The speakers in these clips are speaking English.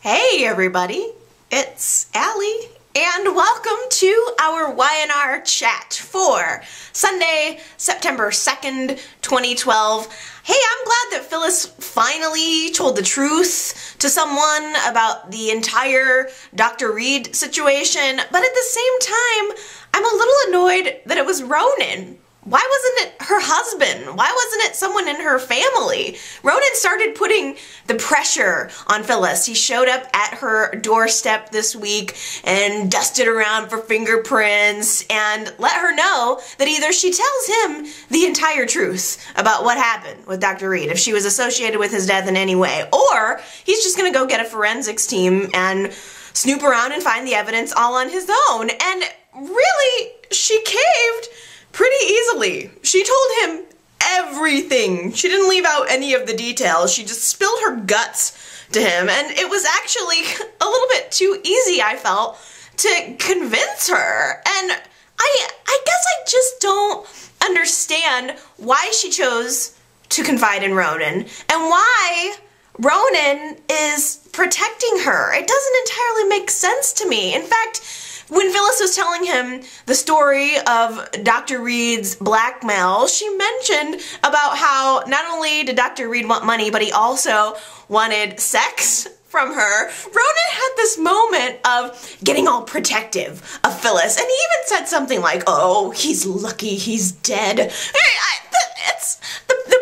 Hey everybody, it's Allie, and welcome to our YNR chat for Sunday, September 2nd, 2012. Hey, I'm glad that Phyllis finally told the truth to someone about the entire Dr. Reed situation, but at the same time, I'm a little annoyed that it was Ronan. Why wasn't it her husband? Why wasn't it someone in her family? Ronan started putting the pressure on Phyllis. He showed up at her doorstep this week and dusted around for fingerprints and let her know that either she tells him the entire truth about what happened with Dr. Reed, if she was associated with his death in any way, or he's just gonna go get a forensics team and snoop around and find the evidence all on his own. And really, she caved pretty easily. She told him everything. She didn't leave out any of the details. She just spilled her guts to him, and it was actually a little bit too easy, I felt, to convince her. And I guess I just don't understand why she chose to confide in Ronan and why Ronan is protecting her. It doesn't entirely make sense to me. In fact, when Phyllis was telling him the story of Dr. Reed's blackmail, she mentioned about how not only did Dr. Reed want money, but he also wanted sex from her. Ronan had this moment of getting all protective of Phyllis, and he even said something like, "Oh, he's lucky he's dead." The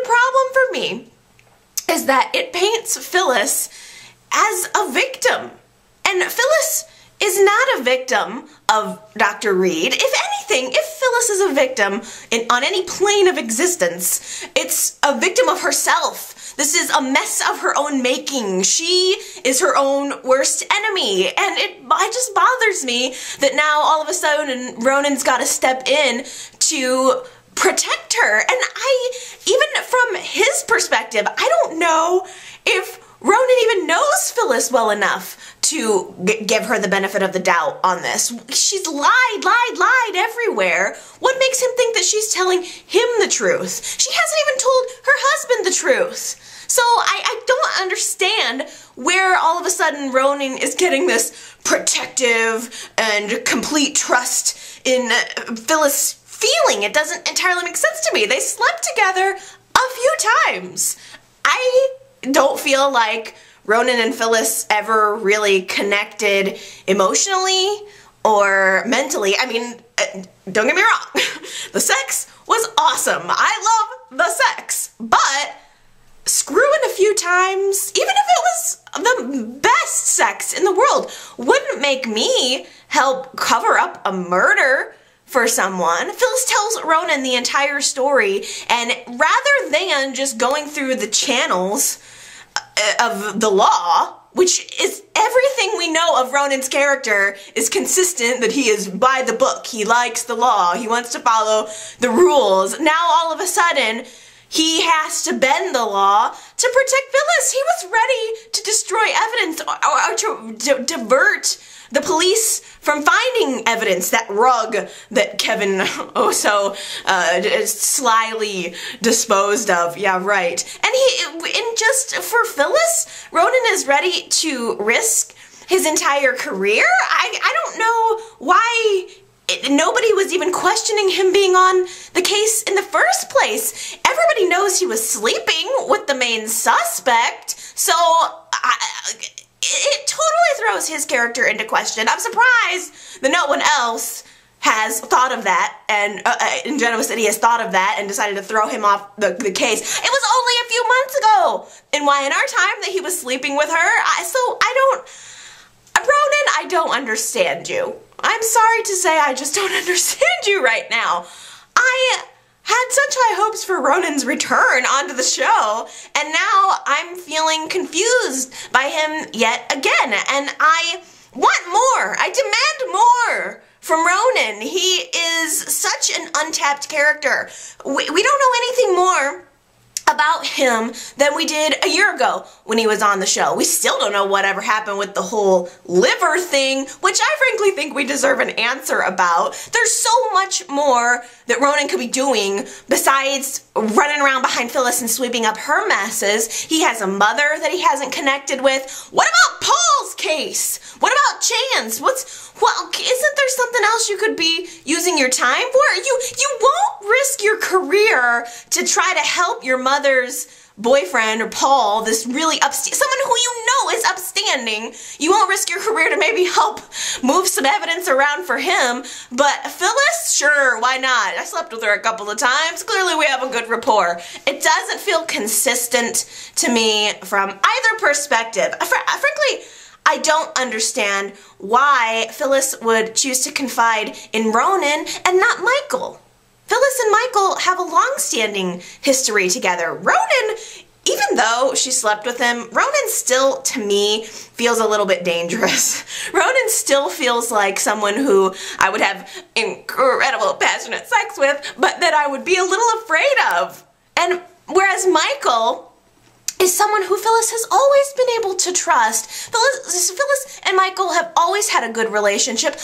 problem for me is that it paints Phyllis as a victim, and Phyllis is not a victim of Dr. Reed. If anything, if Phyllis is a victim on any plane of existence, it's a victim of herself. This is a mess of her own making. She is her own worst enemy, and it just bothers me that now all of a sudden Ronan's got to step in to protect her. And even from his perspective, I don't know if Ronan even knows Phyllis well enough to give her the benefit of the doubt on this. She's lied everywhere. What makes him think that she's telling him the truth? She hasn't even told her husband the truth. So I don't understand where all of a sudden Ronan is getting this protective and complete trust in Phyllis feeling. It doesn't entirely make sense to me. They slept together a few times. I don't feel like Ronan and Phyllis ever really connected emotionally or mentally. I mean, don't get me wrong, the sex was awesome. I love the sex, but screwing a few times, even if it was the best sex in the world, wouldn't make me help cover up a murder for someone. Phyllis tells Ronan the entire story, and rather than just going through the channels of the law, which is everything we know of Ronan's character is consistent, that he is by the book, he likes the law, he wants to follow the rules. Now all of a sudden, he has to bend the law to protect Phyllis. He was ready to destroy evidence or to divert the police from finding evidence, that rug that Kevin so slyly disposed of. Yeah, right. And just for Phyllis, Ronan is ready to risk his entire career. I don't know why nobody was even questioning him being on the case in the first place. Everybody knows he was sleeping with the main suspect, so it totally throws his character into question. I'm surprised that no one else has thought of that, and in Genoa City has thought of that and decided to throw him off the case. It was only a few months ago in YNR time that he was sleeping with her. Ronan, I don't understand you. I'm sorry to say, I just don't understand you right now. I had such high hopes for Ronan's return onto the show, and now I'm feeling confused by him yet again, and I want more. I demand more from Ronan. He is such an untapped character. We don't know anything more about him than we did a year ago when he was on the show. We still don't know whatever happened with the whole liver thing, which I frankly think we deserve an answer about. There's so much more that Ronan could be doing besides running around behind Phyllis and sweeping up her messes. He has a mother that he hasn't connected with. What about Paul's Chase? What about Chance? Isn't there something else you could be using your time for? You won't risk your career to try to help your mother's boyfriend or Paul, this really someone who you know is upstanding. You won't risk your career to maybe help move some evidence around for him. But Phyllis, sure, why not? I slept with her a couple of times. Clearly we have a good rapport. It doesn't feel consistent to me from either perspective. Frankly, I don't understand why Phyllis would choose to confide in Ronan and not Michael. Phyllis and Michael have a long-standing history together. Ronan, even though she slept with him, Ronan still, to me, feels a little bit dangerous. Ronan still feels like someone who I would have incredible, passionate sex with, but that I would be a little afraid of. And whereas Michael is someone who Phyllis has always been able to trust. Phyllis and Michael have always had a good relationship,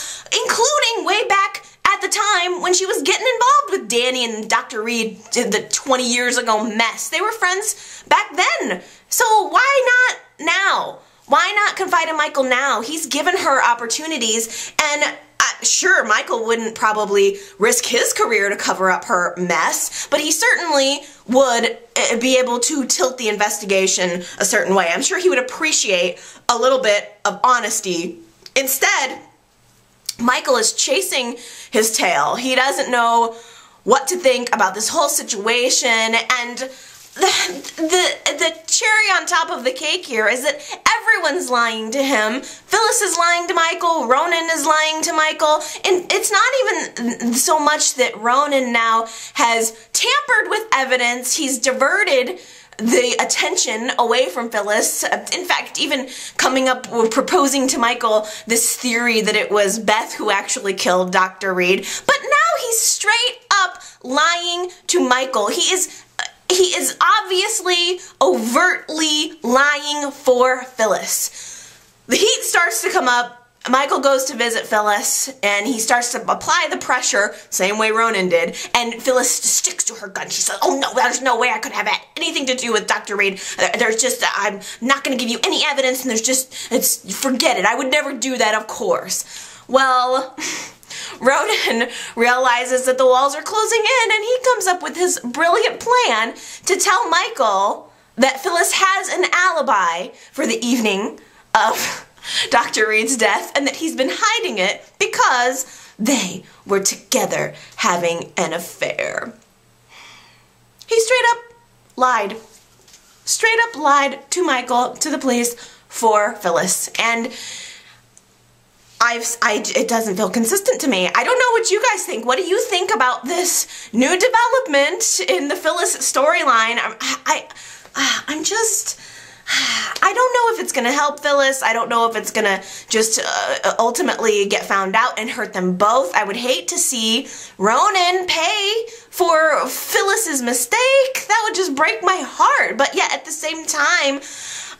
including way back at the time when she was getting involved with Danny and Dr. Reed did the 20 years ago mess. They were friends back then. So why not now? Why not confide in Michael now? He's given her opportunities, and sure, Michael wouldn't probably risk his career to cover up her mess, but he certainly would be able to tilt the investigation a certain way. I'm sure he would appreciate a little bit of honesty. Instead, Michael is chasing his tail. He doesn't know what to think about this whole situation, and the cherry on top of the cake here is that everyone's lying to him. Phyllis is lying to Michael, Ronan is lying to Michael, and it's not even so much that Ronan now has tampered with evidence. He's diverted the attention away from Phyllis. In fact, even coming up with proposing to Michael this theory that it was Beth who actually killed Dr. Reed. But now he's straight up lying to Michael. He is obviously overtly lying for Phyllis. The heat starts to come up. Michael goes to visit Phyllis, and he starts to apply the pressure, same way Ronan did, and Phyllis sticks to her gun. She says, oh no, there's no way I could have had anything to do with Dr. Reed. I'm not going to give you any evidence, and forget it. I would never do that, of course. Well, Ronan realizes that the walls are closing in, and he comes up with his brilliant plan to tell Michael that Phyllis has an alibi for the evening of Dr. Reed's death, and that he's been hiding it because they were together having an affair. He straight up lied. Straight up lied to Michael, to the police, for Phyllis. And it doesn't feel consistent to me. I don't know what you guys think. What do you think about this new development in the Phyllis storyline? I don't know if it's going to help Phyllis. I don't know if it's going to just ultimately get found out and hurt them both. I would hate to see Ronan pay for Phyllis's mistake. That would just break my heart. But yet at the same time,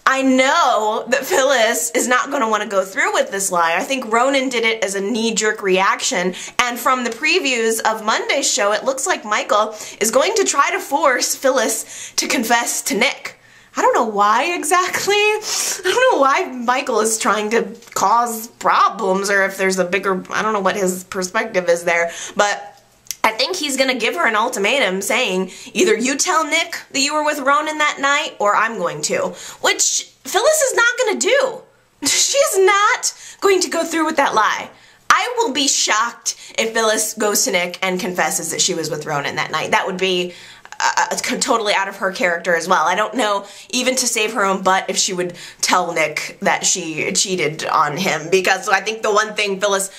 I know that Phyllis is not going to want to go through with this lie. I think Ronan did it as a knee-jerk reaction, and from the previews of Monday's show, it looks like Michael is going to try to force Phyllis to confess to Nick. I don't know why exactly. I don't know why Michael is trying to cause problems, or if there's a bigger, I don't know what his perspective is there, but I think he's going to give her an ultimatum saying, either you tell Nick that you were with Ronan that night, or I'm going to. Which Phyllis is not going to do. She is not going to go through with that lie. I will be shocked if Phyllis goes to Nick and confesses that she was with Ronan that night. That would be totally out of her character as well. I don't know, even to save her own butt, if she would tell Nick that she cheated on him, because I think the one thing Phyllis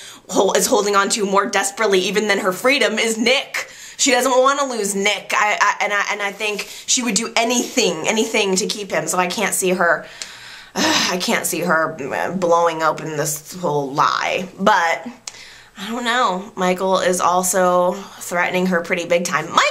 is holding on to more desperately even than her freedom is Nick. She doesn't want to lose Nick, and I think she would do anything to keep him, so I can't see her blowing open this whole lie. But I don't know. Michael is also threatening her pretty big time. Michael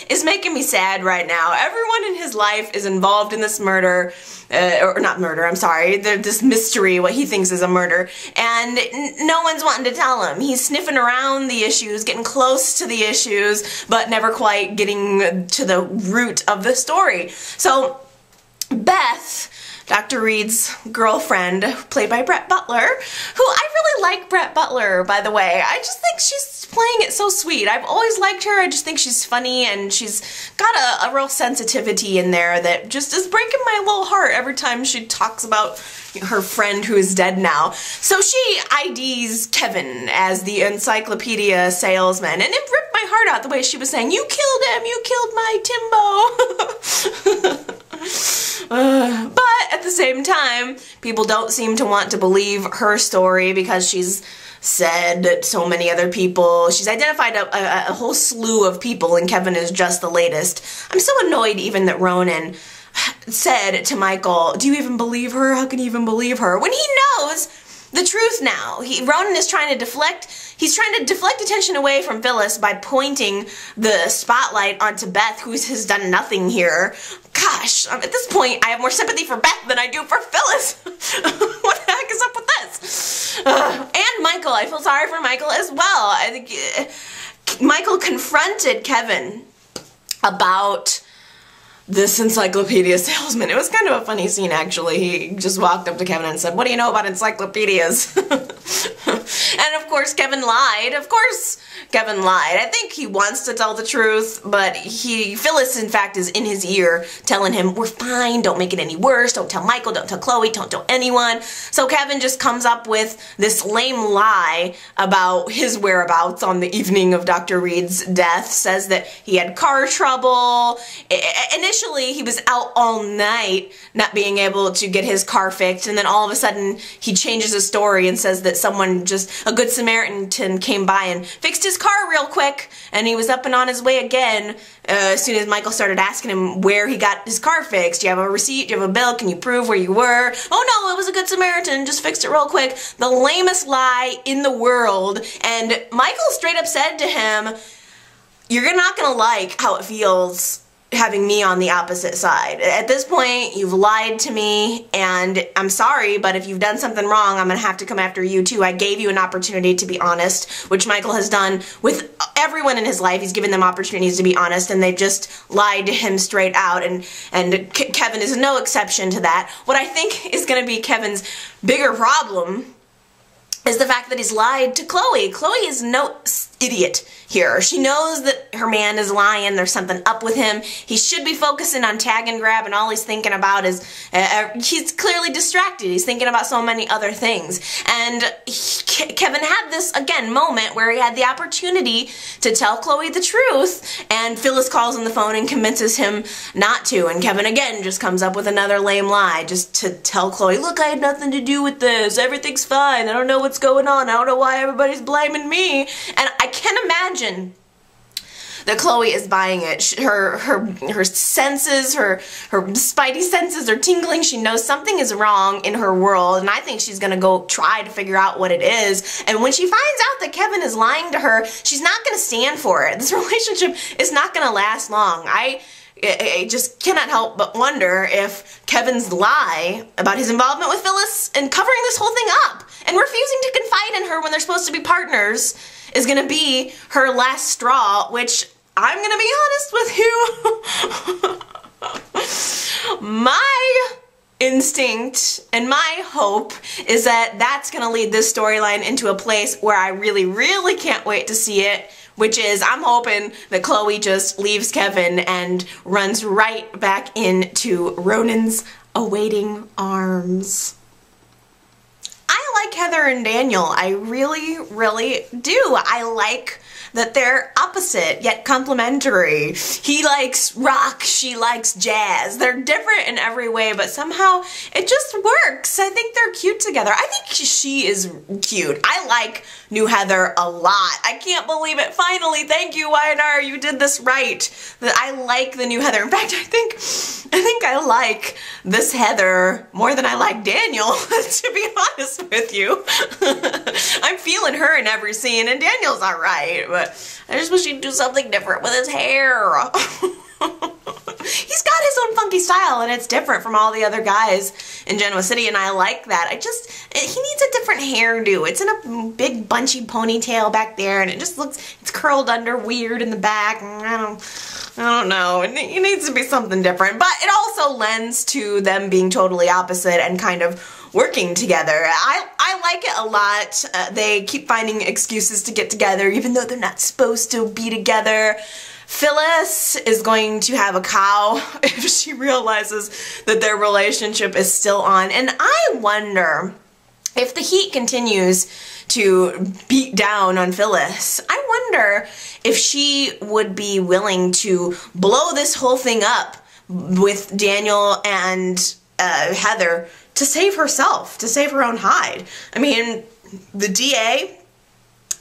is making me sad right now. Everyone in his life is involved in this murder, or not murder, I'm sorry, this mystery, what he thinks is a murder, and no one's wanting to tell him. He's sniffing around the issues, getting close to the issues, but never quite getting to the root of the story. So Beth Dr. Reed's girlfriend, played by Brett Butler, who I really like Brett Butler, by the way. I just think she's playing it so sweet. I've always liked her. I just think she's funny, and she's got a real sensitivity in there that just is breaking my little heart every time she talks about her friend who is dead now. So she IDs Kevin as the encyclopedia salesman, and it ripped my heart out the way she was saying, "You killed him, you killed my Timbo." But at the same time, people don't seem to want to believe her story because she's said that so many other people, she's identified a whole slew of people, and Kevin is just the latest. I'm so annoyed even that Ronan said to Michael, "Do you even believe her? How can you even believe her?" When he knows the truth now. Ronan is trying to deflect, he's trying to deflect attention away from Phyllis by pointing the spotlight onto Beth, who has done nothing here. Gosh, at this point, I have more sympathy for Beth than I do for Phyllis. What the heck is up with this? And Michael, I feel sorry for Michael as well. I think Michael confronted Kevin about this encyclopedia salesman. It was kind of a funny scene, actually. He just walked up to Kevin and said, "What do you know about encyclopedias?" And of course Kevin lied. Of course Kevin lied. I think he wants to tell the truth, but Phyllis in fact is in his ear telling him, "We're fine, don't make it any worse, don't tell Michael, don't tell Chloe, don't tell anyone." So Kevin just comes up with this lame lie about his whereabouts on the evening of Dr. Reed's death, says that he had car trouble. Initially he was out all night not being able to get his car fixed, and then all of a sudden he changes his story and says that someone, just a good Samaritan, came by and fixed his car real quick, and he was up and on his way again as soon as Michael started asking him where he got his car fixed. "Do you have a receipt? Do you have a bill? Can you prove where you were?" "Oh no, it was a good Samaritan, just fixed it real quick." The lamest lie in the world. And Michael straight up said to him, "You're not gonna like how it feels having me on the opposite side. At this point, you've lied to me, and I'm sorry, but if you've done something wrong, I'm gonna have to come after you too. I gave you an opportunity to be honest," which Michael has done with everyone in his life. He's given them opportunities to be honest, and they've just lied to him straight out, and Kevin is no exception to that. What I think is gonna be Kevin's bigger problem is the fact that he's lied to Chloe. Chloe is no idiot here. She knows that her man is lying. There's something up with him. He should be focusing on tag and grab, and all he's thinking about is, he's clearly distracted. He's thinking about so many other things. And Kevin had this, again, moment where he had the opportunity to tell Chloe the truth, and Phyllis calls on the phone and convinces him not to. And Kevin, again, just comes up with another lame lie just to tell Chloe, "Look, I had nothing to do with this. Everything's fine. I don't know what's going on. I don't know why everybody's blaming me." And I can't imagine that Chloe is buying it. Her senses, her spidey senses are tingling. She knows something is wrong in her world, and I think she's gonna go try to figure out what it is. And when she finds out that Kevin is lying to her, she's not gonna stand for it. This relationship is not gonna last long. I just cannot help but wonder if Kevin's lie about his involvement with Phyllis and covering this whole thing up and refusing to confide in her when they're supposed to be partners is gonna be her last straw, which I'm gonna be honest with you. My instinct and my hope is that that's gonna lead this storyline into a place where I really, really can't wait to see it, which is I'm hoping that Chloe just leaves Kevin and runs right back into Ronan's awaiting arms. I like Heather and Daniel. I really, really do. I like that they're opposite yet complementary. He likes rock, she likes jazz. They're different in every way, but somehow it just works. I think they're cute together. I think she is cute. I like new Heather a lot. I can't believe it. Finally, thank you, Y&R, you did this right. I like the new Heather. In fact, I think I like this Heather more than I like Daniel, to be honest with you. I'm feeling her in every scene, and Daniel's alright, but I just wish he'd do something different with his hair. He's got his own funky funky style, and it's different from all the other guys in Genoa City, and I like that. He needs a different hairdo. It's in a big bunchy ponytail back there, and it just looks, it's curled under weird in the back. I don't know. It needs to be something different, but it also lends to them being totally opposite and kind of working together. I like it a lot. They keep finding excuses to get together even though they're not supposed to be together. Phyllis is going to have a cow if she realizes that their relationship is still on, and I wonder if the heat continues to beat down on Phyllis. I wonder if she would be willing to blow this whole thing up with Daniel and Heather to save herself, to save her own hide. I mean, the DA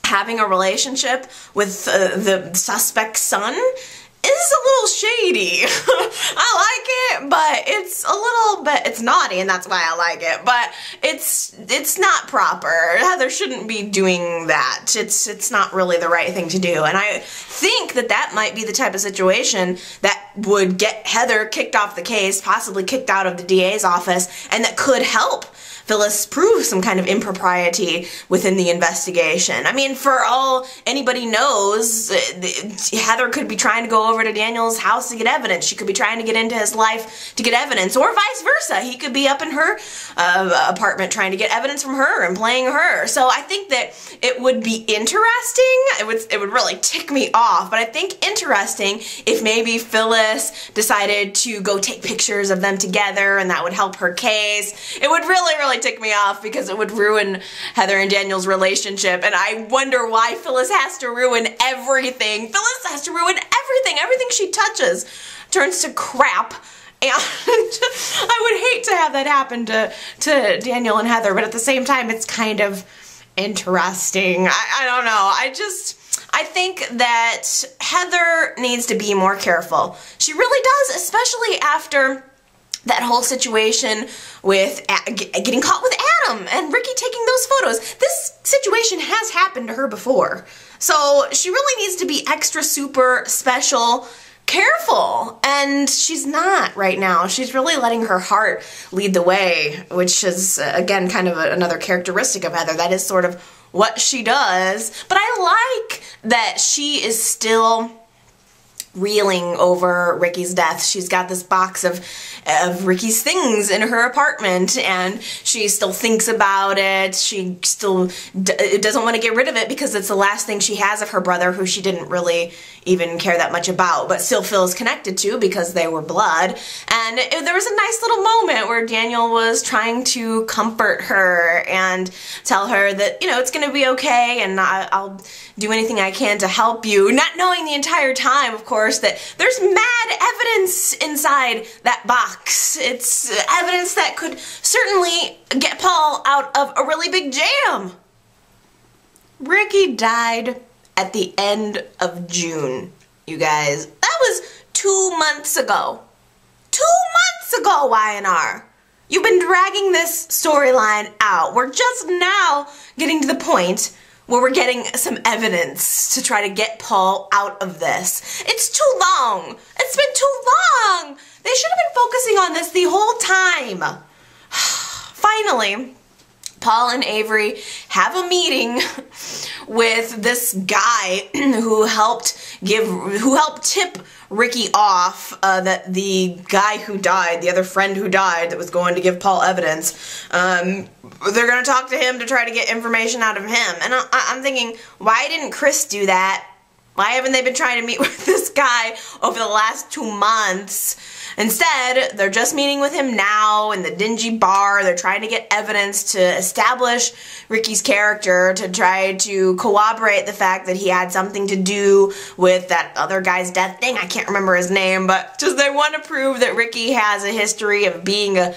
having a relationship with the suspect's son is a little shady. I like it, but it's a little bit, it's naughty, and that's why I like it, but it's not proper. Heather shouldn't be doing that. It's not really the right thing to do, and I think that that might be the type of situation that would get Heather kicked off the case, possibly kicked out of the DA's office, and that could help Phyllis prove some kind of impropriety within the investigation. I mean, for all anybody knows, Heather could be trying to go over to Daniel's house to get evidence. She could be trying to get into his life to get evidence, or vice versa. He could be up in her apartment trying to get evidence from her and playing her. So I think that it would be interesting. It would really tick me off, but I think interesting if maybe Phyllis decided to go take pictures of them together, and that would help her case. It would really tick me off because it would ruin Heather and Daniel's relationship, and I wonder why Phyllis has to ruin everything. Phyllis has to ruin everything. Everything she touches turns to crap, and I would hate to have that happen to Daniel and Heather, but at the same time it's kind of interesting. I don't know. I think that Heather needs to be more careful. She really does, especially after that whole situation with getting caught with Adam and Ricky taking those photos. This situation has happened to her before. So she really needs to be extra super special careful, and she's not right now. She's really letting her heart lead the way, which is again kind of another characteristic of Heather. That is sort of what she does, but I like that she is still reeling over Ricky's death. She's got this box of Ricky's things in her apartment, and she still thinks about it. She still doesn't want to get rid of it because it's the last thing she has of her brother, who she didn't really even care that much about, but still feels connected to because they were blood. And there was a nice little moment where Daniel was trying to comfort her and tell her that, you know, it's going to be okay, and I'll do anything I can to help you, not knowing the entire time, of course, that there's mad evidence inside that box. It's evidence that could certainly get Paul out of a really big jam. Ricky died at the end of June, you guys. That was 2 months ago. 2 months ago, YNR. You've been dragging this storyline out. We're just now getting to the point where we're getting some evidence to try to get Paul out of this. It's too long. It's been too long. They should have been focusing on this the whole time. Finally, Paul and Avery have a meeting with this guy who helped tip Ricky off that the guy who died, the other friend who died that was going to give Paul evidence, they're going to talk to him to try to get information out of him. And I'm thinking, why didn't Chris do that? Why haven't they been trying to meet with this guy over the last 2 months? Instead, they're just meeting with him now in the dingy bar. They're trying to get evidence to establish Ricky's character, to try to corroborate the fact that he had something to do with that other guy's death thing. I can't remember his name, but just they want to prove that Ricky has a history of being a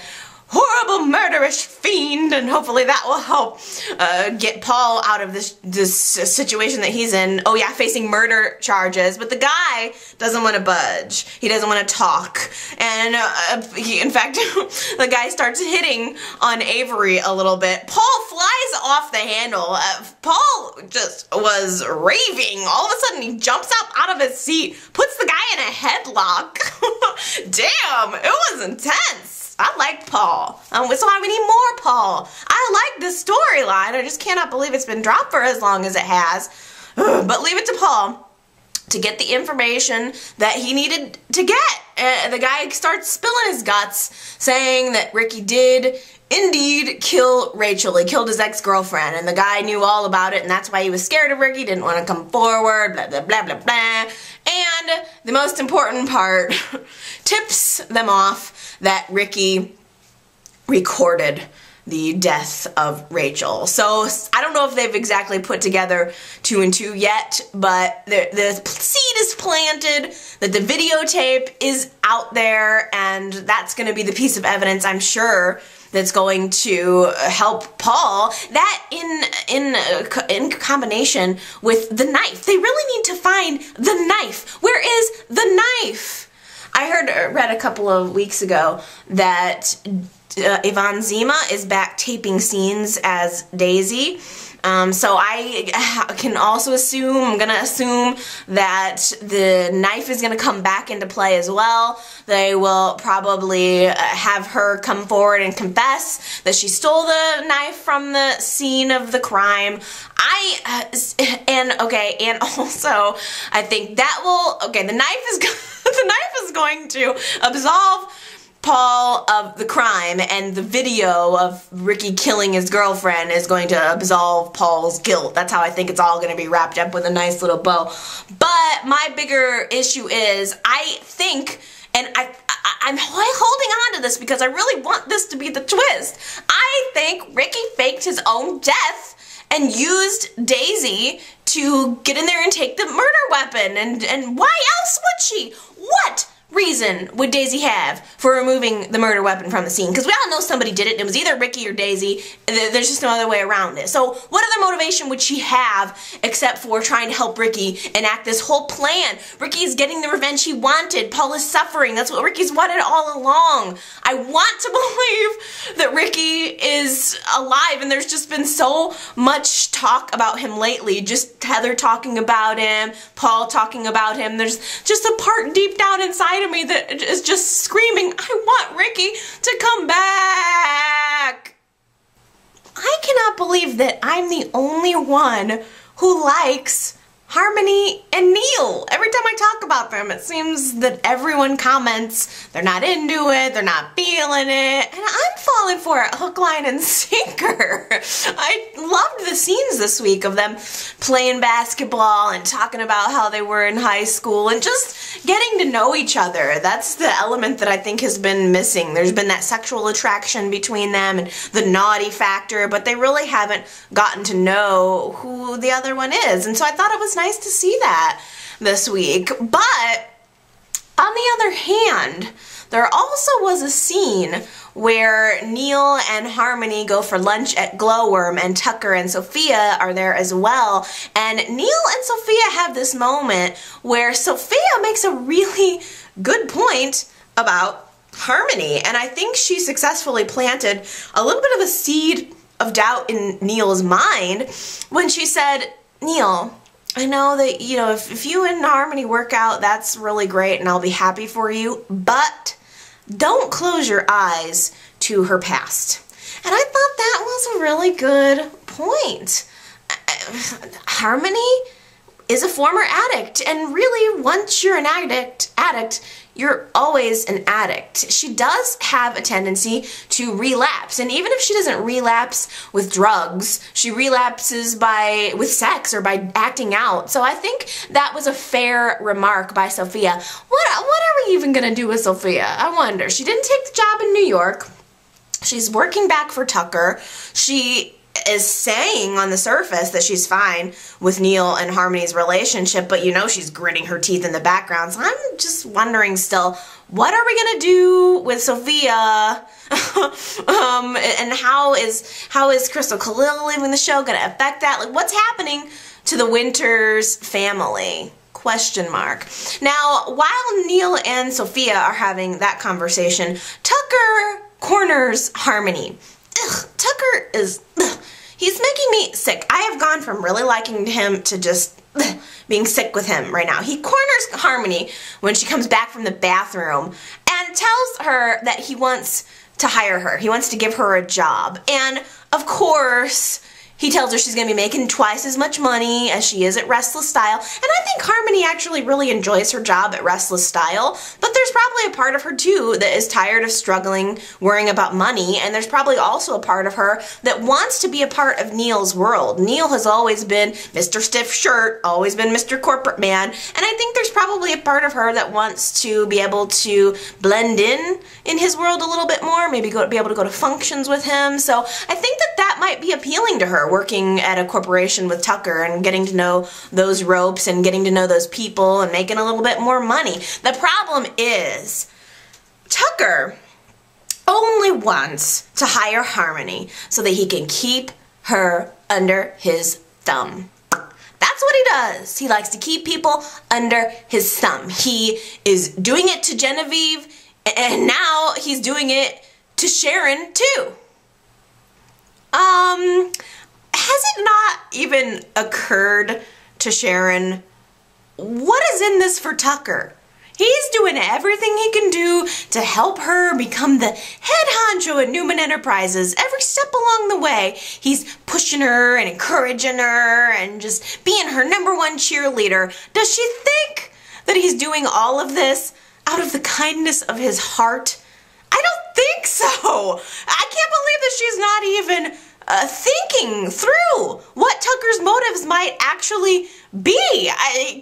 horrible murderous fiend, and hopefully that will help get Paul out of this situation that he's in. Oh yeah, facing murder charges, but the guy doesn't want to budge. He doesn't want to talk, and in fact, the guy starts hitting on Avery a little bit. Paul flies off the handle. Paul just was raving. All of a sudden, he jumps up out of his seat, puts the guy in a headlock. Damn, it was intense. I liked Paul. So why we need more Paul. I like this storyline. I just cannot believe it's been dropped for as long as it has. But leave it to Paul to get the information that he needed to get. The guy starts spilling his guts, saying that Ricky did indeed kill Rachel. He killed his ex-girlfriend, and the guy knew all about it, and that's why he was scared of Ricky, didn't want to come forward, blah, blah, blah, blah, blah. And the most important part, tips them off that Ricky recorded the death of Rachel. So I don't know if they've exactly put together 2 and 2 yet, but the seed is planted that the videotape is out there, and that's going to be the piece of evidence, I'm sure, that's going to help Paul. That in combination with the knife. They really need to find the knife. Where is the knife? I read a couple of weeks ago that Yvonne Zima is back taping scenes as Daisy. So I can also assume, I'm going to assume that the knife is going to come back into play as well. They will probably have her come forward and confess that she stole the knife from the scene of the crime. And also, I think that will, the knife is going to absolve Paul of the crime, and the video of Ricky killing his girlfriend is going to absolve Paul's guilt. That's how I think it's all going to be wrapped up with a nice little bow. But my bigger issue is, I think, and I'm holding on to this because I really want this to be the twist, I think Ricky faked his own death and used Daisy to get in there and take the murder weapon. And why else would she? What reason would Daisy have for removing the murder weapon from the scene? Because we all know somebody did it. It was either Ricky or Daisy. There's just no other way around it. So what other motivation would she have except for trying to help Ricky enact this whole plan? Ricky is getting the revenge he wanted. Paul is suffering. That's what Ricky's wanted all along. I want to believe that Ricky is alive, and there's just been so much talk about him lately. Just Heather talking about him, Paul talking about him. There's just a part deep down inside of me that is just screaming, I want Ricky to come back. I cannot believe that I'm the only one who likes Harmony and Neil. Every time I talk about them, it seems that everyone comments they're not into it, they're not feeling it, and I'm falling for it hook, line, and sinker. I loved the scenes this week of them playing basketball and talking about how they were in high school and just getting to know each other. That's the element that I think has been missing. There's been that sexual attraction between them and the naughty factor, but they really haven't gotten to know who the other one is. And so I thought it was nice to see that this week. But on the other hand, there also was a scene where Neil and Harmony go for lunch at Glowworm, and Tucker and Sophia are there as well. And Neil and Sophia have this moment where Sophia makes a really good point about Harmony, and I think she successfully planted a little bit of a seed of doubt in Neil's mind when she said, Neil, I know that, you know, if you and Harmony work out, that's really great and I'll be happy for you, but don't close your eyes to her past. And I thought that was a really good point. Harmony is a former addict, and really once you're an addict, you're always an addict. She does have a tendency to relapse, and even if she doesn't relapse with drugs, she relapses with sex or by acting out. So I think that was a fair remark by Sophia. What are we even gonna do with Sophia? I wonder. She didn't take the job in New York. She's working back for Tucker. She is saying on the surface that she's fine with Neil and Harmony's relationship, but you know she's gritting her teeth in the background. So I'm just wondering still, what are we gonna do with Sophia? And how is Crystal Khalil leaving the show gonna affect that? Like, what's happening to the Winters family? Question mark. Now, while Neil and Sophia are having that conversation, Tucker corners Harmony. Tucker is, he's making me sick. I have gone from really liking him to just being sick with him right now. He corners Harmony when she comes back from the bathroom and tells her that he wants to hire her. He wants to give her a job. And of course, he tells her she's going to be making twice as much money as she is at Restless Style. And I think Harmony actually really enjoys her job at Restless Style. But there's probably a part of her, too, that is tired of struggling, worrying about money. And there's probably also a part of her that wants to be a part of Neil's world. Neil has always been Mr. Stiff Shirt, always been Mr. Corporate Man. And I think there's probably a part of her that wants to be able to blend in his world a little bit more. Maybe be able to go to functions with him. So I think that might be appealing to her, working at a corporation with Tucker and getting to know those ropes and getting to know those people and making a little bit more money. The problem is Tucker only wants to hire Harmony so that he can keep her under his thumb. That's what he does. He likes to keep people under his thumb. He is doing it to Genevieve, and now he's doing it to Sharon too. Has it not even occurred to Sharon, what is in this for Tucker? He's doing everything he can do to help her become the head honcho at Newman Enterprises every step along the way. He's pushing her and encouraging her and just being her #1 cheerleader. Does she think that he's doing all of this out of the kindness of his heart? I don't think so. I can't believe that she's not even thinking through what Tucker's motives might actually be.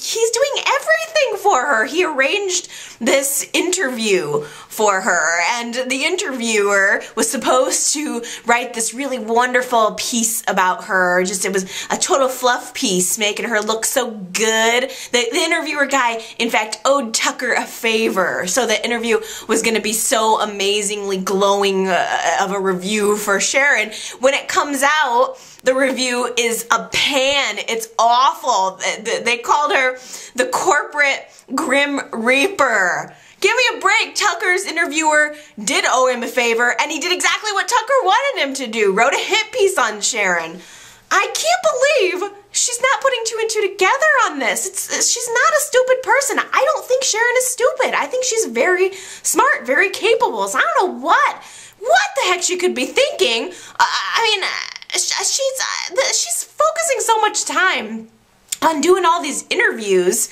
He's doing everything for her. He arranged this interview for her, and the interviewer was supposed to write this really wonderful piece about her. It was a total fluff piece, making her look so good. The interviewer guy, in fact, owed Tucker a favor, so the interview was going to be so amazingly glowing of a review for Sharon. When it comes out, the review is a pan. It's awful. They called her the corporate Grim Reaper. Give me a break. Tucker's interviewer did owe him a favor, and he did exactly what Tucker wanted him to do. Wrote a hit piece on Sharon. I can't believe she's not putting two and two together on this. She's not a stupid person. I don't think Sharon is stupid. I think she's very smart, very capable. So I don't know what the heck she could be thinking. She's focusing so much time on doing all these interviews,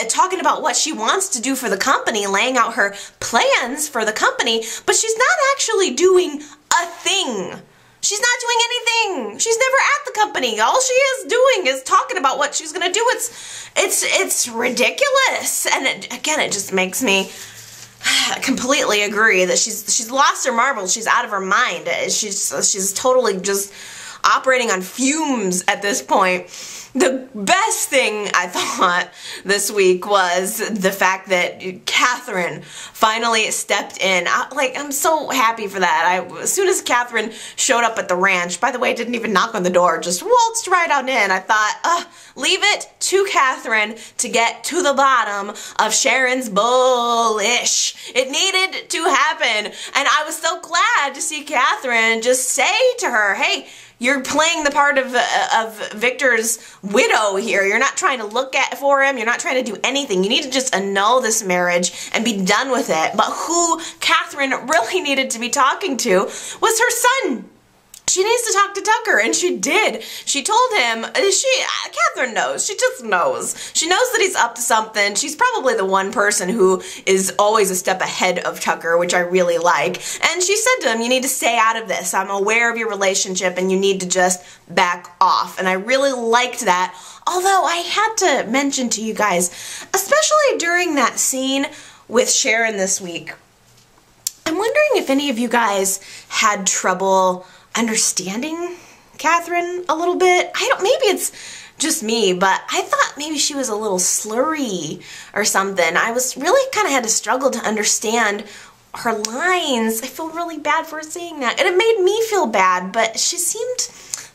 talking about what she wants to do for the company, laying out her plans for the company, but she's not actually doing a thing. She's not doing anything. She's never at the company. All she is doing is talking about what she's gonna do. It's ridiculous, and it just makes me completely agree that she's lost her marbles. She's out of her mind. She's totally just operating on fumes at this point. The best thing I thought this week was the fact that Catherine finally stepped in. I'm so happy for that. As soon as Catherine showed up at the ranch, by the way, didn't even knock on the door, just waltzed right on in. I thought, leave it to Catherine to get to the bottom of Sharon's bullish. It needed to happen. And I was so glad to see Catherine just say to her, hey, you're playing the part of Victor's widow here. You're not trying to look for him. You're not trying to do anything. You need to just annul this marriage and be done with it. But who Catherine really needed to be talking to was her son. She needs to talk to Tucker, and she did. She told him, Catherine knows. She just knows. She knows that he's up to something. She's probably the one person who is always a step ahead of Tucker, which I really like. And she said to him, you need to stay out of this. I'm aware of your relationship, and you need to just back off. And I really liked that. Although I had to mention to you guys, especially during that scene with Sharon this week, I'm wondering if any of you guys had trouble understanding Catherine a little bit. Maybe it's just me, but I thought maybe she was a little slurry or something. I was really kind of had to struggle to understand her lines. I feel really bad for saying that, and it made me feel bad, but she seemed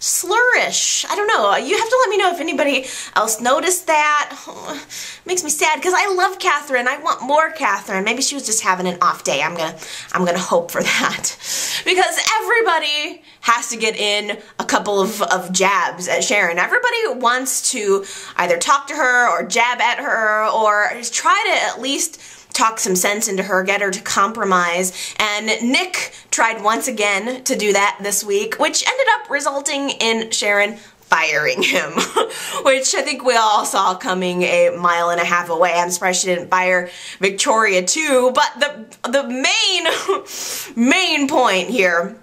slurish. I don't know. You have to let me know if anybody else noticed that. Oh, makes me sad because I love Catherine. I want more Catherine. Maybe she was just having an off day. I'm gonna hope for that. Because everybody has to get in a couple of jabs at Sharon. Everybody wants to either talk to her or jab at her or try to at least talk some sense into her, get her to compromise. And Nick tried once again to do that this week, which ended up resulting in Sharon firing him, which I think we all saw coming a mile and a half away. I'm surprised she didn't fire Victoria too, but the main point here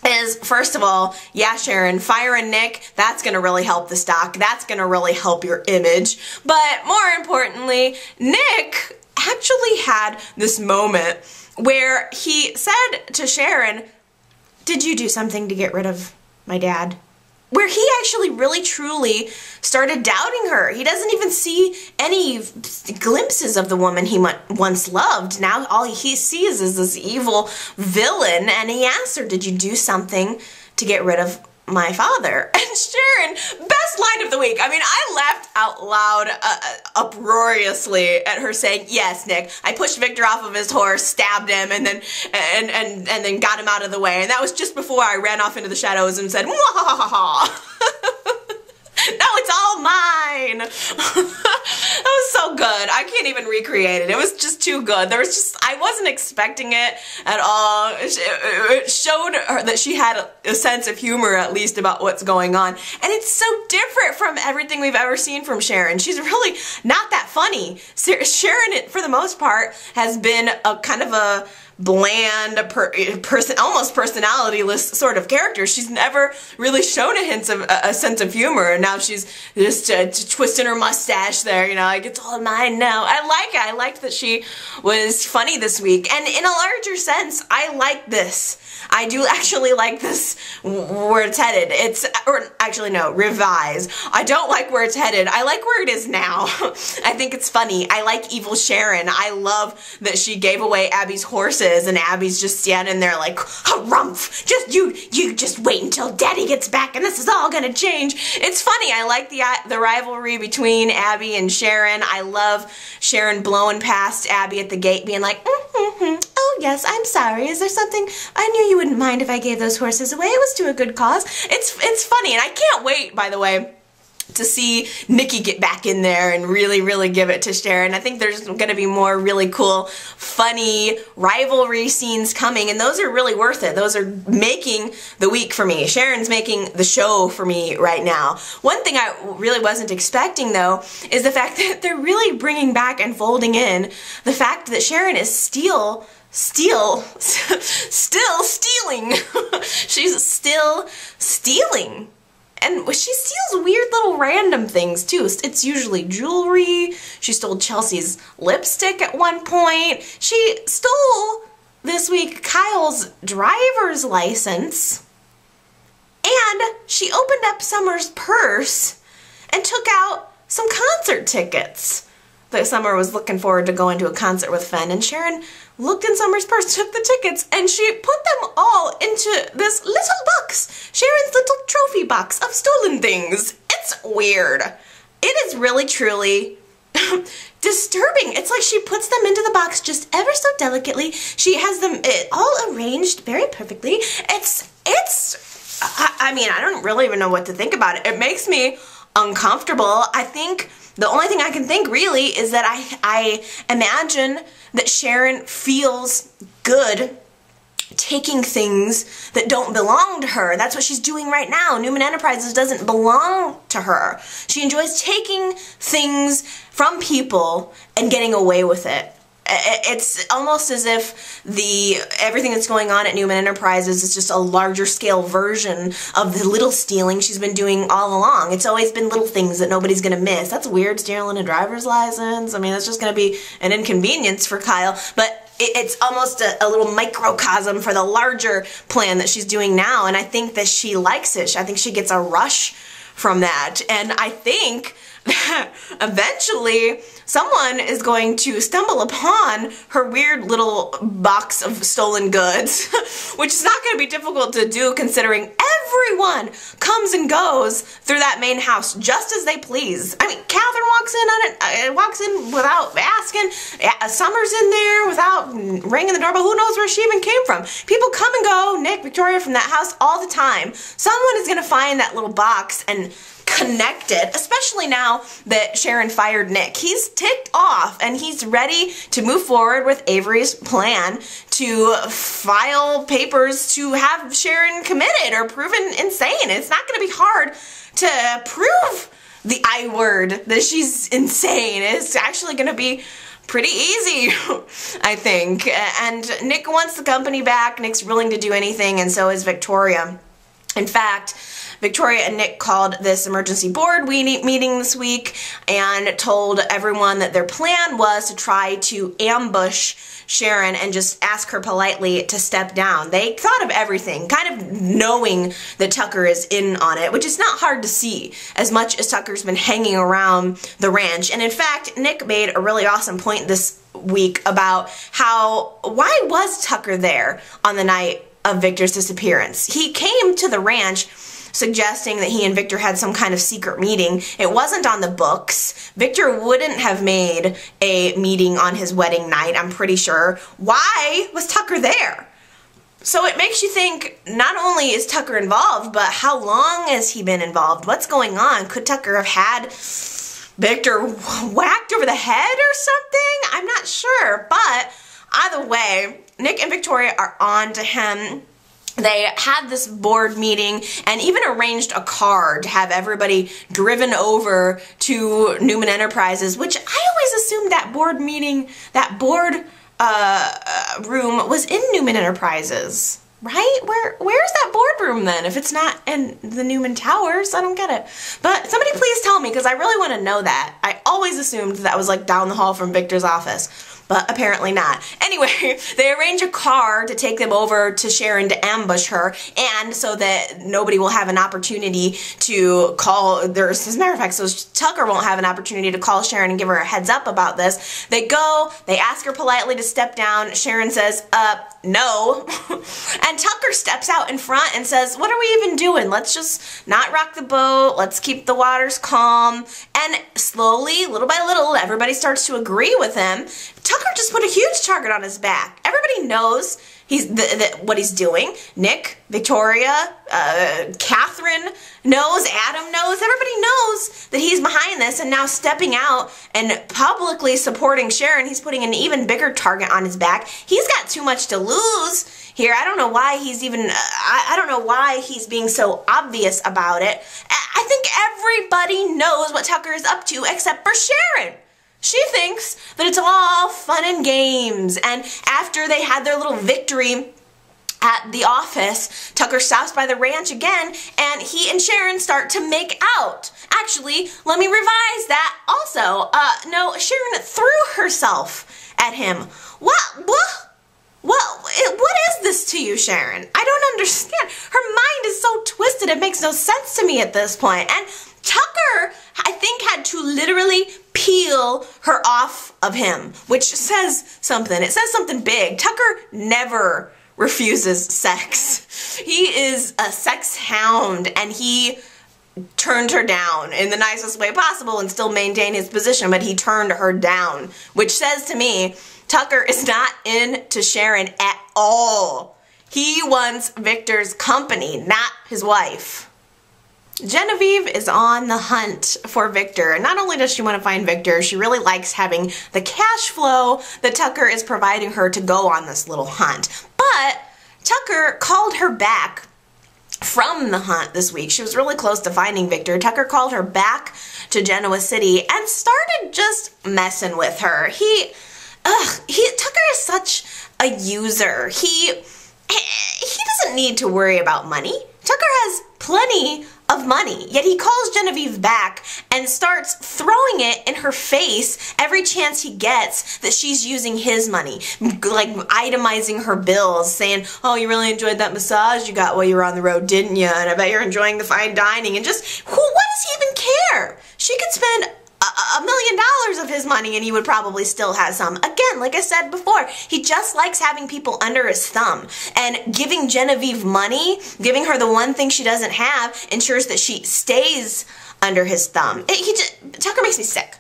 is, first of all, yeah, Sharon, firing Nick, that's going to really help the stock. That's going to really help your image. But more importantly, Nick actually had this moment where he said to Sharon, "Did you do something to get rid of my dad?" Where he actually really truly started doubting her. He doesn't even see any glimpses of the woman he once loved. Now all he sees is this evil villain, and he asked her, "Did you do something to get rid of my father?" And Sharon, best line of the week. I mean, I laughed out loud uproariously at her saying, "Yes, Nick, I pushed Victor off of his horse, stabbed him, and then got him out of the way. And that was just before I ran off into the shadows and said, "Mwahaha." Now it's all mine. That was so good. I can't even recreate it. It was just too good. I wasn't expecting it at all. It showed her that she had a sense of humor, at least, about what's going on. And it's so different from everything we've ever seen from Sharon. She's really not that funny. Sharon, for the most part, has been a kind of a bland, almost personality-less sort of character. She's never really shown a sense of humor, and now she's just twisting her mustache there, you know, like, it's all mine now. I like it. I liked that she was funny this week, and in a larger sense, I like this. I do actually like this, where it's headed. Actually no, revise. I don't like where it's headed. I like where it is now. I think it's funny. I like evil Sharon. I love that she gave away Abby's horses and Abby's just standing there like, harumph, you just wait until Daddy gets back and this is all gonna change. It's funny. I like the rivalry between Abby and Sharon. I love Sharon blowing past Abby at the gate being like, "Oh yes, I'm sorry. Is there something? I knew you wouldn't mind if I gave those horses away. It was to a good cause." It's funny, and I can't wait, by the way, to see Nikki get back in there and really give it to Sharon. I think there's going to be more really cool, funny rivalry scenes coming, and those are really worth it. Those are making the week for me. Sharon's making the show for me right now. One thing I really wasn't expecting, though, is the fact that they're really bringing back and folding in the fact that Sharon is still stealing. She's still stealing. And she steals weird little random things too. It's usually jewelry. She stole Chelsea's lipstick at one point. She stole, this week, Kyle's driver's license. And she opened up Summer's purse and took out some concert tickets. That Summer was looking forward to going to a concert with Fenn, and Sharon looked in Summer's purse, took the tickets, and she put them all into this little box. Sharon's little trophy box of stolen things. It's weird. It is really, truly disturbing. It's like she puts them into the box just ever so delicately. She has them all arranged very perfectly. I mean, I don't really even know what to think about it. It makes me uncomfortable. I think the only thing I can think really is that I imagine that Sharon feels good taking things that don't belong to her. That's what she's doing right now. Newman Enterprises doesn't belong to her. She enjoys taking things from people and getting away with it. It's almost as if everything that's going on at Newman Enterprises is just a larger scale version of the little stealing she's been doing all along. It's always been little things that nobody's gonna miss. That's weird, stealing a driver's license. I mean, that's just gonna be an inconvenience for Kyle, but it's almost a little microcosm for the larger plan that she's doing now, and I think that she likes it. I think she gets a rush from that, and I think eventually someone is going to stumble upon her weird little box of stolen goods, which is not going to be difficult to do considering everyone comes and goes through that main house just as they please. I mean, Catherine walks in without asking. Summer's in there without ringing the doorbell. Who knows where she even came from? People come and go, Nick, Victoria, from that house all the time. Someone is going to find that little box and connect it, especially now that Sharon fired Nick. He's ticked off and he's ready to move forward with Avery's plan to file papers to have Sharon committed or proven insane. It's not going to be hard to prove the I word that she's insane. It's actually going to be pretty easy, I think. And Nick wants the company back. Nick's willing to do anything, and so is Victoria. In fact, Victoria and Nick called this emergency board meeting this week and told everyone that their plan was to try to ambush Sharon and just ask her politely to step down. They thought of everything, kind of knowing that Tucker is in on it, which is not hard to see as much as Tucker's been hanging around the ranch. And in fact, Nick made a really awesome point this week about why was Tucker there on the night of Victor's disappearance? He came to the ranch suggesting that he and Victor had some kind of secret meeting. It wasn't on the books. Victor wouldn't have made a meeting on his wedding night, I'm pretty sure. Why was Tucker there? So it makes you think, not only is Tucker involved, but how long has he been involved? What's going on? Could Tucker have had Victor whacked over the head or something? I'm not sure, but either way, Nick and Victoria are on to him. They had this board meeting and even arranged a car to have everybody driven over to Newman Enterprises, which I always assumed that board meeting, that board room was in Newman Enterprises, right? Where's that boardroom then if it's not in the Newman Towers? I don't get it. But somebody please tell me, because I really want to know that. I always assumed that was like down the hall from Victor's office, but apparently not. Anyway, they arrange a car to take them over to Sharon to ambush her, and so that nobody will have an opportunity to call, as a matter of fact, so Tucker won't have an opportunity to call Sharon and give her a heads up about this. They go, they ask her politely to step down. Sharon says, no. And Tucker steps out in front and says, what are we even doing? Let's just not rock the boat. Let's keep the waters calm. And slowly, little by little, everybody starts to agree with him. Tucker just put a huge target on his back. Everybody knows what he's doing. Nick, Victoria, Catherine knows, Adam knows, everybody knows that he's behind this, and now stepping out and publicly supporting Sharon, he's putting an even bigger target on his back. He's got too much to lose here. I don't know why he's even, I don't know why he's being so obvious about it. I think everybody knows what Tucker is up to except for Sharon. She thinks that it's all fun and games, and after they had their little victory at the office, Tucker stops by the ranch again, and he and Sharon start to make out. Actually, let me revise that also. No, Sharon threw herself at him. What is this to you, Sharon? I don't understand. Her mind is so twisted, it makes no sense to me at this point. And Tucker, I think, had to literally peel her off of him, which says something. It says something big. Tucker never refuses sex. He is a sex hound, and he turned her down in the nicest way possible and still maintain his position, but he turned her down, which says to me, Tucker is not into Sharon at all. He wants Victor's company, not his wife. Genevieve is on the hunt for Victor, and not only does she want to find Victor, she really likes having the cash flow that Tucker is providing her to go on this little hunt. But Tucker called her back from the hunt this week. She was really close to finding Victor. Tucker called her back to Genoa City and started just messing with her. Tucker is such a user. He doesn't need to worry about money. Tucker has plenty of money, yet he calls Genevieve back and starts throwing it in her face every chance he gets that she's using his money, like itemizing her bills, saying, oh, you really enjoyed that massage you got while you were on the road, didn't you? And I bet you're enjoying the fine dining, and just, what does he even care? she could spend $1 million of his money and he would probably still have some. Again, like I said before, he just likes having people under his thumb. And giving Genevieve money, giving her the one thing she doesn't have, ensures that she stays under his thumb. Tucker makes me sick.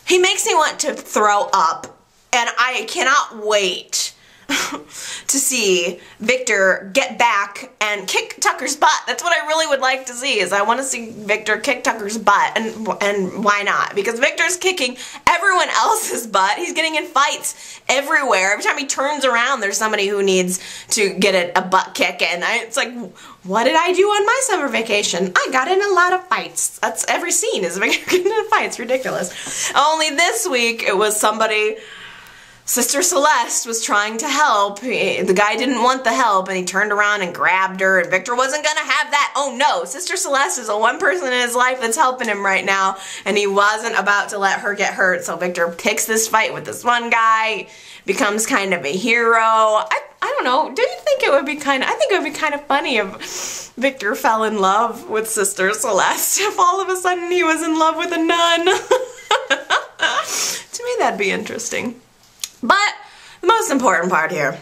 He makes me want to throw up. And I cannot wait to see Victor get back and kick Tucker's butt. That's what I really would like to see, is I want to see Victor kick Tucker's butt, and why not? Because Victor's kicking everyone else's butt. He's getting in fights everywhere. Every time he turns around, there's somebody who needs to get a butt kick, and it's like, what did I do on my summer vacation? I got in a lot of fights. That's every scene is Victor getting in fights. Ridiculous. Only this week it was somebody. Sister Celeste was trying to help. The guy didn't want the help, and he turned around and grabbed her, and Victor wasn't gonna have that. Oh no, Sister Celeste is the one person in his life that's helping him right now, and he wasn't about to let her get hurt, so Victor picks this fight with this one guy, becomes kind of a hero. I don't know, do you think it would be I think it would be kind of funny if Victor fell in love with Sister Celeste, if all of a sudden he was in love with a nun. To me, that'd be interesting. But the most important part here,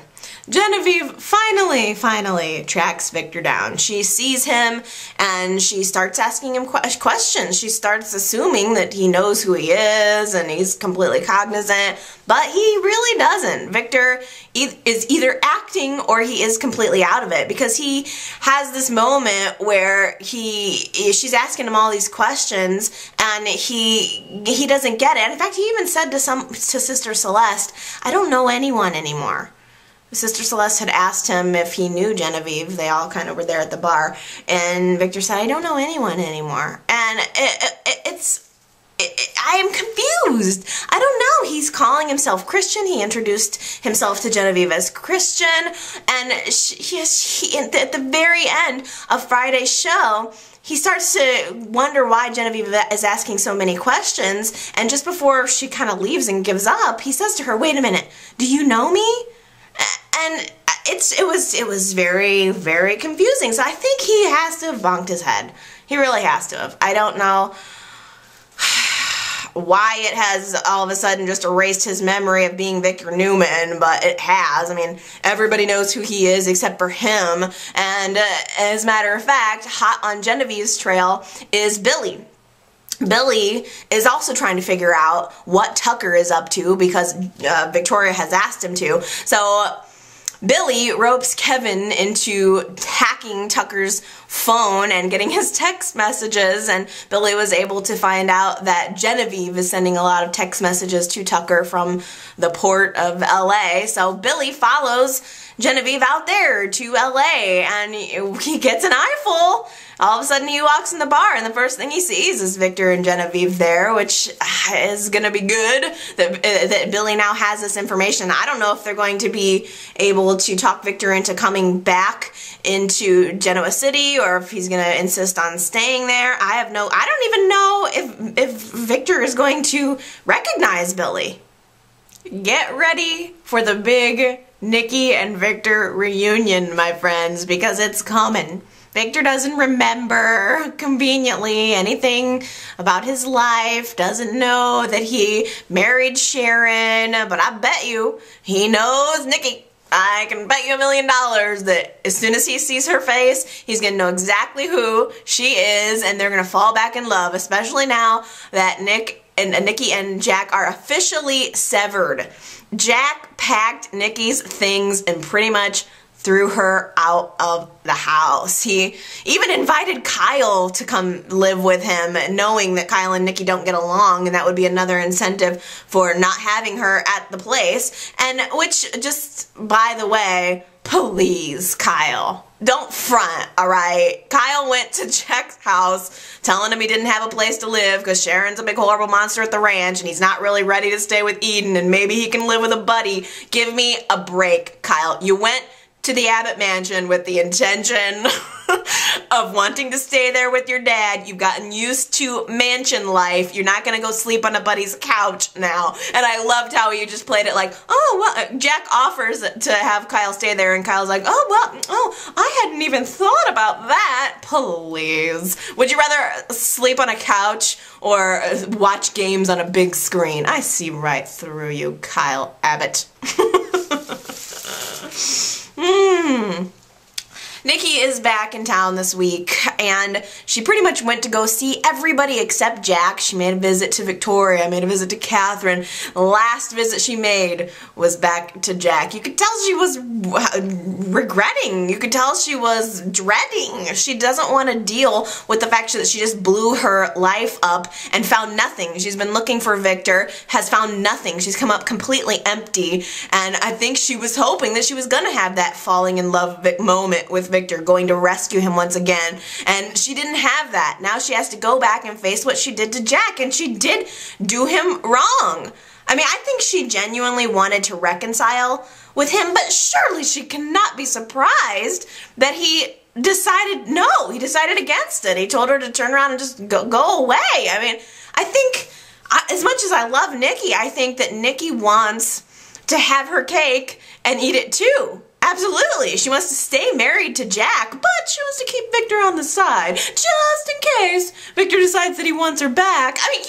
Genevieve finally tracks Victor down. She sees him and she starts asking him questions. She starts assuming that he knows who he is and he's completely cognizant, but he really doesn't. Victor is either acting or he is completely out of it, because he has this moment where she's asking him all these questions and he doesn't get it. In fact, he even said to Sister Celeste, "I don't know anyone anymore." Sister Celeste had asked him if he knew Genevieve. They all kind of were there at the bar, and Victor said, "I don't know anyone anymore." And I am confused. I don't know. He's calling himself Christian. He introduced himself to Genevieve as Christian, and at the very end of Friday's show, he starts to wonder why Genevieve is asking so many questions, and just before she kind of leaves and gives up, he says to her, "Wait a minute, do you know me?" And it was very, very confusing. So I think he has to have bonked his head. He really has to have. I don't know why it has all of a sudden just erased his memory of being Victor Newman, but it has. I mean, everybody knows who he is except for him. And as a matter of fact, hot on Genevieve's trail is Billy. Billy is also trying to figure out what Tucker is up to, because Victoria has asked him to. So Billy ropes Kevin into hacking Tucker's phone and getting his text messages, and Billy was able to find out that Genevieve is sending a lot of text messages to Tucker from the port of LA. So Billy follows Genevieve out there to LA, and he gets an eyeful. All of a sudden he walks in the bar and the first thing he sees is Victor and Genevieve there, which is going to be good that Billy now has this information. I don't know if they're going to be able to talk Victor into coming back into Genoa City, or if he's going to insist on staying there. I don't even know if Victor is going to recognize Billy. Get ready for the big Nikki and Victor reunion, my friends, because it's coming. Victor doesn't remember, conveniently, anything about his life, doesn't know that he married Sharon, but I bet you he knows Nikki. I can bet you $1 million that as soon as he sees her face, he's going to know exactly who she is, and they're going to fall back in love, especially now that Nikki and Jack are officially severed. Jack packed Nikki's things and pretty much threw her out of the house. He even invited Kyle to come live with him, knowing that Kyle and Nikki don't get along, and that would be another incentive for not having her at the place. And which, just by the way, please, Kyle, don't front, alright? Kyle went to Jack's house telling him he didn't have a place to live because Sharon's a big horrible monster at the ranch and he's not really ready to stay with Eden, and maybe he can live with a buddy. Give me a break, Kyle. You went to the Abbott mansion with the intention of wanting to stay there with your dad. You've gotten used to mansion life. You're not gonna go sleep on a buddy's couch now. And I loved how you just played it like, oh, well, Jack offers to have Kyle stay there, and Kyle's like, oh, well, oh, I hadn't even thought about that. Please. Would you rather sleep on a couch or watch games on a big screen? I see right through you, Kyle Abbott. Nikki is back in town this week, and she pretty much went to go see everybody except Jack. She made a visit to Victoria, made a visit to Catherine. The last visit she made was back to Jack. You could tell she was regretting. You could tell she was dreading. She doesn't want to deal with the fact that she just blew her life up and found nothing. She's been looking for Victor, has found nothing. She's come up completely empty, and I think she was hoping that she was gonna have that falling in love moment with Victor, going to rescue him once again, and she didn't have that. Now she has to go back and face what she did to Jack, and she did do him wrong. I mean, I think she genuinely wanted to reconcile with him, but surely she cannot be surprised that he decided no. He decided against it. He told her to turn around and just go away. I mean, I think, as much as I love Nikki, I think that Nikki wants to have her cake and eat it too. Absolutely. She wants to stay married to Jack, but she wants to keep Victor on the side, just in case Victor decides that he wants her back. I mean,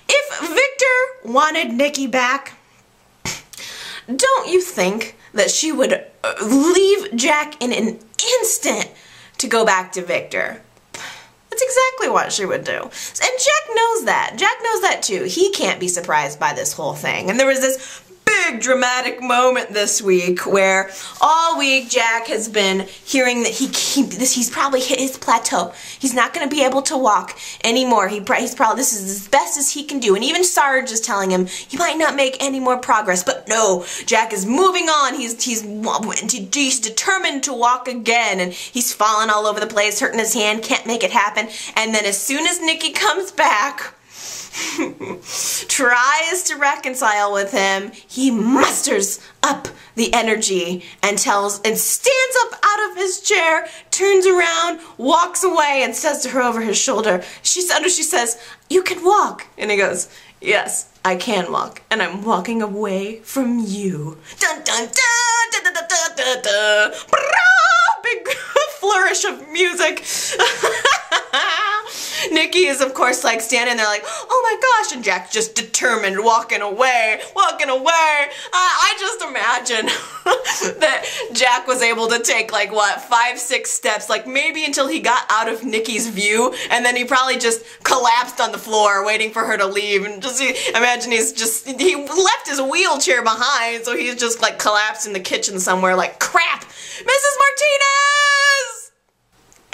if Victor wanted Nikki back, don't you think that she would leave Jack in an instant to go back to Victor? That's exactly what she would do. And Jack knows that. Jack knows that too. He can't be surprised by this whole thing. And there was this big dramatic moment this week where all week Jack has been hearing that he's probably hit his plateau. He's not going to be able to walk anymore. He's probably, this is as best as he can do. And even Sarge is telling him he might not make any more progress. But no, Jack is moving on. He's determined to walk again, and he's falling all over the place, hurting his hand, can't make it happen. And then as soon as Nikki comes back, tries to reconcile with him, he musters up the energy and stands up out of his chair, turns around, walks away, and says to her over his shoulder, she says, "You can walk." And he goes, "Yes, I can walk, and I'm walking away from you." Dun dun dun dun dun dun dun dun. Big flourish of music. Nikki is, of course, like standing there like, oh my gosh, and Jack's just determined, walking away. I just imagine that Jack was able to take like, what, 5-6 steps, like maybe until he got out of Nikki's view, and then he probably just collapsed on the floor waiting for her to leave, and just imagine he left his wheelchair behind, so he's just like collapsed in the kitchen somewhere like, crap, Mrs. Martinez!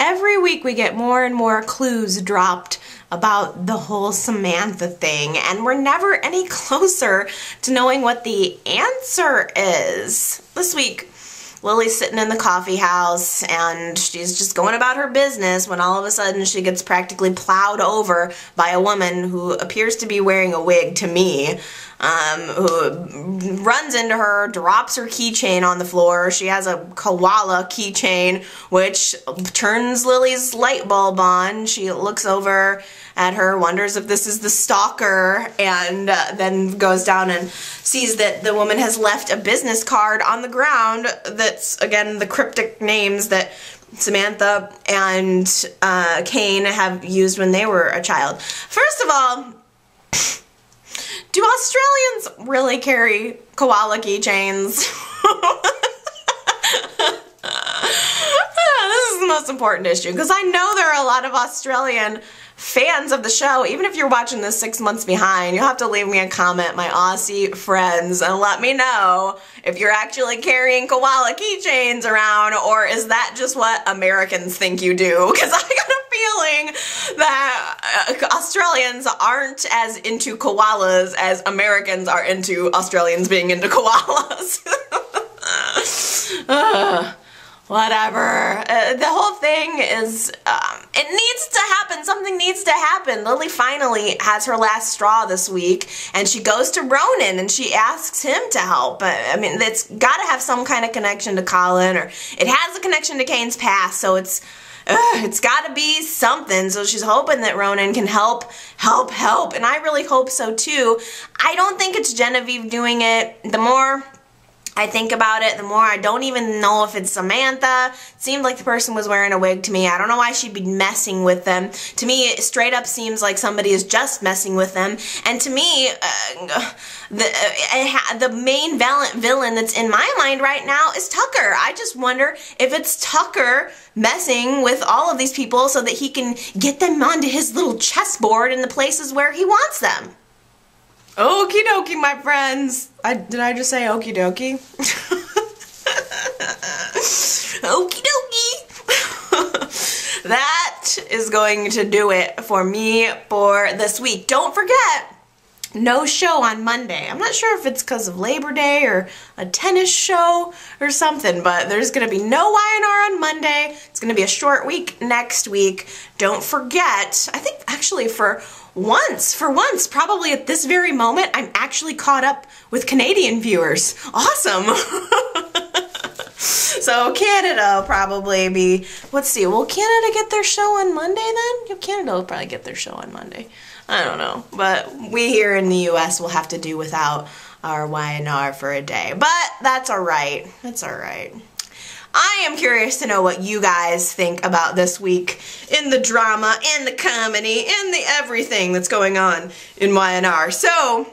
Every week we get more and more clues dropped about the whole Samantha thing, and we're never any closer to knowing what the answer is. This week, Lily's sitting in the coffee house, and she's just going about her business when all of a sudden she gets practically plowed over by a woman who appears to be wearing a wig to me, who runs into her, drops her keychain on the floor. She has a Koala keychain, which turns Lily's light bulb on. She looks over at her, wonders if this is the Stalker, and then goes down and sees that the woman has left a business card on the ground that's, again, the cryptic names that Samantha and Kane have used when they were a child. First of all, do Australians really carry koala keychains? This is the most important issue, because I know there are a lot of Australian fans of the show. Even if you're watching this 6 months behind, you'll have to leave me a comment, my Aussie friends, and let me know if you're actually carrying koala keychains around, or is that just what Americans think you do? Because I got a feeling that Australians aren't as into koalas as Americans are into Australians being into koalas. Whatever. The whole thing is, it needs to happen on, something needs to happen. Lily finally has her last straw this week, and she goes to Ronan and she asks him to help. I mean, it's got to have some kind of connection to Colin, or it has a connection to Kane's past, so it's got to be something. So she's hoping that Ronan can help, and I really hope so too. I don't think it's Genevieve doing it. The more I think about it, the more I don't even know if it's Samantha. It seemed like the person was wearing a wig to me. I don't know why she'd be messing with them. To me, it straight up seems like somebody is just messing with them. And to me, the main villain that's in my mind right now is Tucker. I just wonder if it's Tucker messing with all of these people so that he can get them onto his little chessboard in the places where he wants them. Okie dokie, my friends. Did I just say okie dokie? Okie dokie. That is going to do it for me for this week. Don't forget, no show on Monday. I'm not sure if it's because of Labor Day or a tennis show or something, but there's going to be no Y&R on Monday. It's going to be a short week next week. Don't forget, I think actually for once, probably at this very moment, I'm actually caught up with Canadian viewers. Awesome! So Canada will probably be, let's see, will Canada get their show on Monday then? Yeah, Canada will probably get their show on Monday. I don't know, but we here in the US will have to do without our Y&R for a day, but that's alright. That's alright. I am curious to know what you guys think about this week in the drama, in the comedy, in the everything that's going on in Y&R. So,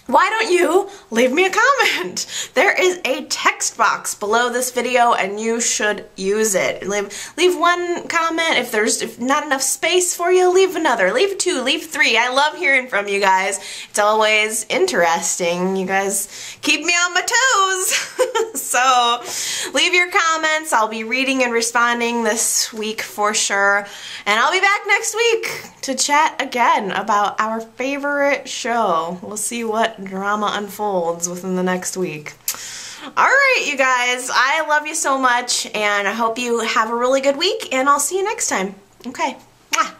why don't you leave me a comment? There is a text box below this video and you should use it. Leave one comment. If not enough space for you, leave another. Leave two, leave three. I love hearing from you guys. It's always interesting. You guys keep me on my toes. So leave your comments. I'll be reading and responding this week for sure. And I'll be back next week to chat again about our favorite show. We'll see what drama unfolds within the next week. Alright, you guys, I love you so much, and I hope you have a really good week, and I'll see you next time. Okay. Mwah.